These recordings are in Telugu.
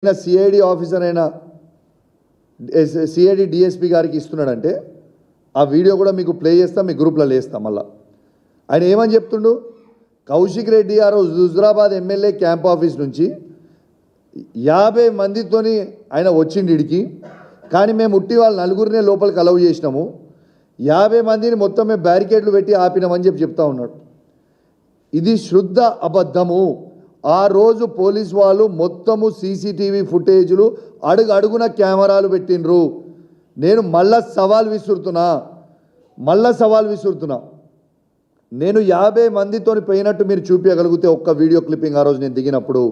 సిఐడి ఆఫీసర్ అయిన సిఐడి డిఎస్పీ గారికి ఇస్తున్నాడంటే ఆ వీడియో కూడా మీకు ప్లే చేస్తాం, మీ గ్రూప్లో వేస్తాం. మళ్ళీ ఆయన ఏమని చెప్తుండు, కౌశిక్ రెడ్డి గారు హుజురాబాద్ ఎమ్మెల్యే క్యాంప్ ఆఫీస్ నుంచి 50 మందితోని ఆయన వచ్చిండి ఇడికి. కానీ మేము ఉట్టి వాళ్ళు నలుగురినే లోపలికి అలౌ చేసినాము, 50 మందిని మొత్తం మేము బ్యారికేడ్లు పెట్టి ఆపినామని చెప్తా ఉన్నాడు. ఇది శుద్ధ అబద్ధము. ఆ రోజు పోలీస్ వాళ్ళు మొత్తము సీసీటీవీ ఫుటేజ్లు అడుగున కెమెరాలు పెట్టిండ్రు. నేను మళ్ళా సవాల్ విసురుతున్నా. నేను 50 మందితోని పోయినట్టు మీరు చూపించగలిగితే ఒక్క వీడియో క్లిప్పింగ్ ఆ రోజు నేను దిగినప్పుడు,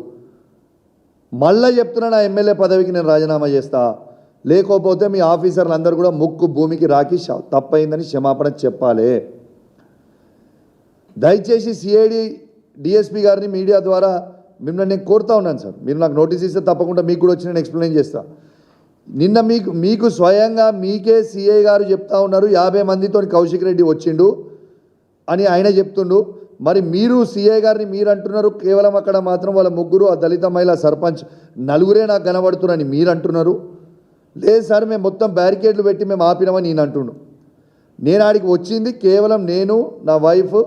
మళ్ళీ చెప్తున్నా నా ఎమ్మెల్యే పదవికి నేను రాజీనామా చేస్తా, లేకపోతే మీ ఆఫీసర్లు అందరూ కూడా ముక్కు భూమికి రాకి తప్పైందని క్షమాపణ చెప్పాలి. దయచేసి సిఐడి డిఎస్పీ గారిని మీడియా ద్వారా మిమ్మల్ని నేను కోరుతా ఉన్నాను సార్, మీరు నాకు నోటీస్ ఇస్తే తప్పకుండా మీకు కూడా వచ్చి నేను ఎక్స్ప్లెయిన్ చేస్తా. నిన్న మీకు స్వయంగా మీకే సిఐ గారు చెప్తా ఉన్నారు 50 మందితో కౌశిక్ రెడ్డి వచ్చిండు అని ఆయన చెప్తుండు. మరి మీరు సిఐ గారిని మీరు అంటున్నారు, కేవలం అక్కడ మాత్రం వాళ్ళ ముగ్గురు ఆ దళిత మహిళా సర్పంచ్ నలుగురే నాకు కనబడుతున్నారని మీరు అంటున్నారు. లేదు సార్ మేము మొత్తం బ్యారికేడ్లు పెట్టి మేము ఆపినామని నేను అంటుండు. నేను ఆడికి వచ్చింది కేవలం నేను, నా వైఫ్,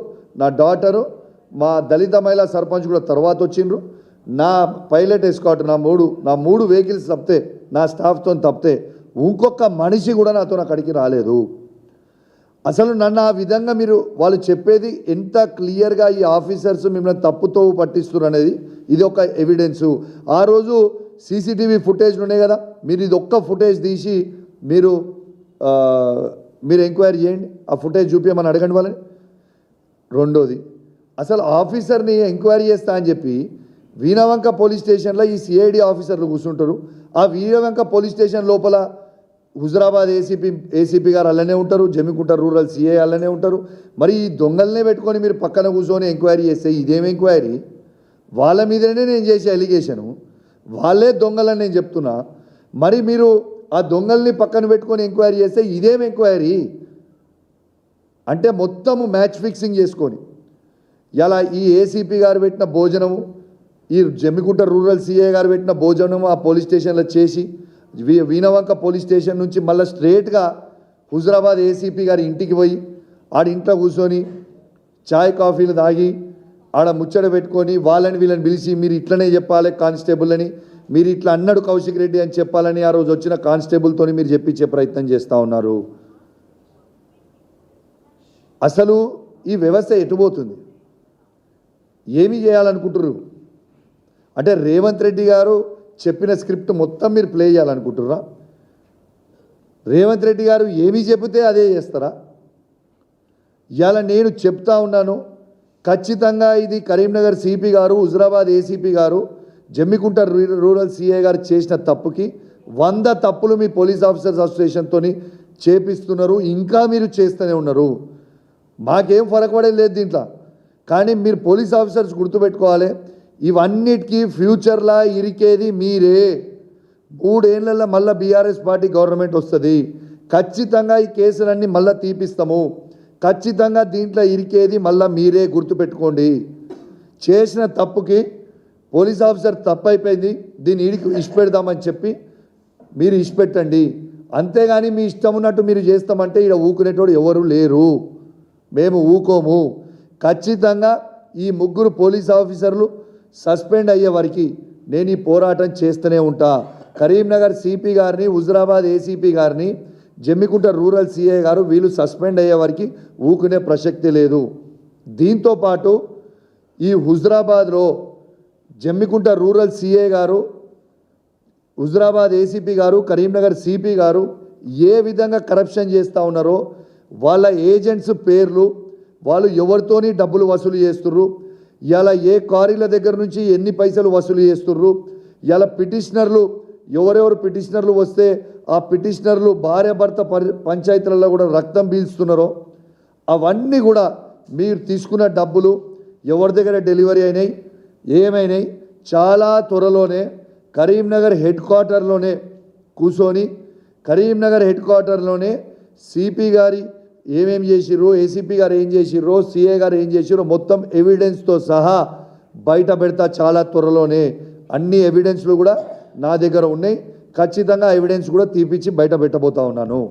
నా డాటరు, మా దళిత మహిళా సర్పంచ్ కూడా తర్వాత వచ్చిండ్రు, నా పైలట్ ఎస్కాట్, నా మూడు వెహికల్స్ తప్పితే, నా స్టాఫ్తో తప్పితే ఇంకొక మనిషి కూడా నాతో అక్కడికి రాలేదు. అసలు నన్ను ఆ విధంగా మీరు వాళ్ళు చెప్పేది ఎంత క్లియర్గా ఈ ఆఫీసర్స్ మిమ్మల్ని తప్పుతో పట్టిస్తున్నారు అనేది ఇది ఒక ఎవిడెన్సు. ఆ రోజు సీసీటీవీ ఫుటేజ్లు ఉన్నాయి కదా, మీరు ఇది ఒక్క ఫుటేజ్ తీసి మీరు ఎంక్వైరీ చేయండి, ఆ ఫుటేజ్ చూపించమని అడగండి వాళ్ళని. రెండోది, అసలు ఆఫీసర్ని ఎంక్వైరీ చేస్తా అని చెప్పి వీణవంక పోలీస్ స్టేషన్లో ఈ సిఐడి ఆఫీసర్లు కూర్చుంటారు. ఆ వీణవంక పోలీస్ స్టేషన్ లోపల హుజురాబాద్ ఏసీపీ గారు అలానే ఉంటారు, జమ్మికుంట రూరల్ సిఐ అలానే ఉంటారు. మరి ఈ దొంగలనే పెట్టుకొని మీరు పక్కన కూర్చొని ఎంక్వైరీ చేస్తే ఇదేం ఎంక్వైరీ? వాళ్ళ మీదనే నేను చేసే అలిగేషను, వాళ్ళే దొంగలని నేను చెప్తున్నా. మరి మీరు ఆ దొంగల్ని పక్కన పెట్టుకొని ఎంక్వైరీ చేస్తే ఇదేం ఎంక్వైరీ? అంటే మొత్తము మ్యాచ్ ఫిక్సింగ్ చేసుకొని ఇలా ఈ ఏసీపీ గారు పెట్టిన భోజనము, ఈ జమ్మికుంట రూరల్ సిఐ గారు పెట్టిన భోజనము ఆ పోలీస్ స్టేషన్లో చేసి వీణవంక పోలీస్ స్టేషన్ నుంచి మళ్ళీ స్ట్రేట్గా హుజురాబాద్ ఏసీపీ గారి ఇంటికి పోయి ఆడ ఇంట్లో కూర్చొని చాయ్ కాఫీలు తాగి ఆడ ముచ్చట పెట్టుకొని వీళ్ళని పిలిచి మీరు ఇట్లనే చెప్పాలి కానిస్టేబుల్ అని, మీరు ఇట్లా అన్నాడు కౌశిక్ రెడ్డి అని చెప్పాలని ఆ రోజు వచ్చిన కానిస్టేబుల్తో మీరు చెప్పించే ప్రయత్నం చేస్తూ ఉన్నారు. అసలు ఈ వ్యవస్థ ఎటుపోతుంది? ఏమి చేయాలనుకుంటున్నారు? అంటే రేవంత్ రెడ్డి గారు చెప్పిన స్క్రిప్ట్ మొత్తం మీరు ప్లే చేయాలనుకుంటుర్రా? రేవంత్ రెడ్డి గారు ఏమి చెబితే అదే చేస్తారా? ఇవాళ నేను చెప్తా ఉన్నాను, ఖచ్చితంగా ఇది కరీంనగర్ సిపి గారు, హుజురాబాద్ ఏసీపీ గారు, జమ్మికుంట రూరల్ సిఐ గారు చేసిన తప్పుకి 100 తప్పులు మీ పోలీస్ ఆఫీసర్స్ అసోసియేషన్తో చేపిస్తున్నారు, ఇంకా మీరు చేస్తూనే ఉన్నారు. మాకేం ఫరక్ పడేది లేదు దీంట్లో. కానీ మీరు పోలీస్ ఆఫీసర్స్ గుర్తుపెట్టుకోవాలి, ఇవన్నిటికీ ఫ్యూచర్లా ఇరికేది మీరే. 3 ఏళ్లలో మళ్ళీ బీఆర్ఎస్ పార్టీ గవర్నమెంట్ వస్తుంది, ఖచ్చితంగా ఈ కేసులన్నీ మళ్ళీ తీపిస్తాము, ఖచ్చితంగా దీంట్లో ఇరికేది మళ్ళీ మీరే, గుర్తుపెట్టుకోండి. చేసిన తప్పుకి పోలీస్ ఆఫీసర్ తప్పు అయిపోయింది, దీన్ని ఇష్టపెడదామని చెప్పి మీరు ఇష్టపెట్టండి. అంతేగాని మీ ఇష్టం ఉన్నట్టు మీరు చేస్తామంటే ఇక్కడ ఊకునేటోడు ఎవరు లేరు, మేము ఊకోము. ఖచ్చితంగా ఈ 3 పోలీస్ ఆఫీసర్లు సస్పెండ్ అయ్యే వరకు నేను ఈ పోరాటం చేస్తూనే ఉంటా. కరీంనగర్ సిపి గారిని, హుజురాబాద్ ఏసీపీ గారిని, జమ్మికుంట రూరల్ సిఐ గారు వీళ్ళు సస్పెండ్ అయ్యే వరకు ఊకునే ప్రసక్తి లేదు. దీంతోపాటు ఈ హుజురాబాద్లో జమ్మికుంట రూరల్ సిఐ గారు, హుజురాబాద్ ఏసీపీ గారు, కరీంనగర్ సిపి గారు ఏ విధంగా కరప్షన్ చేస్తూ ఉన్నారో, వాళ్ళ ఏజెంట్స్ పేర్లు, వాళ్ళు ఎవరితోని డబ్బులు వసూలు చేస్తుర్రు, ఇలా ఏ కారీల దగ్గర నుంచి ఎన్ని పైసలు వసూలు చేస్తుర్రు, ఇలా పిటిషనర్లు ఎవరెవరు పిటిషనర్లు వస్తే ఆ పిటిషనర్లు భార్య భర్త పంచాయతీలలో కూడా రక్తం పీల్చుతున్నారో అవన్నీ కూడా మీరు తీసుకున్న డబ్బులు ఎవరి దగ్గర డెలివరీ అయినాయి, ఏమైనాయి, చాలా త్వరలోనే కరీంనగర్ హెడ్ క్వార్టర్లోనే కూర్చొని కరీంనగర్ హెడ్ క్వార్టర్లోనే సిపి గారి ఏమేం చేసిర్రో, ఏసీపీ గారు ఏం చేసిర్రో, సిఏ గారు ఏం చేసిర్రో మొత్తం ఎవిడెన్స్తో సహా బయట పెడతా చాలా త్వరలోనే. అన్ని ఎవిడెన్స్లు కూడా నా దగ్గర ఉన్నాయి, ఖచ్చితంగా ఎవిడెన్స్ కూడా తీపిచ్చి బయట పెట్టబోతా ఉన్నాను.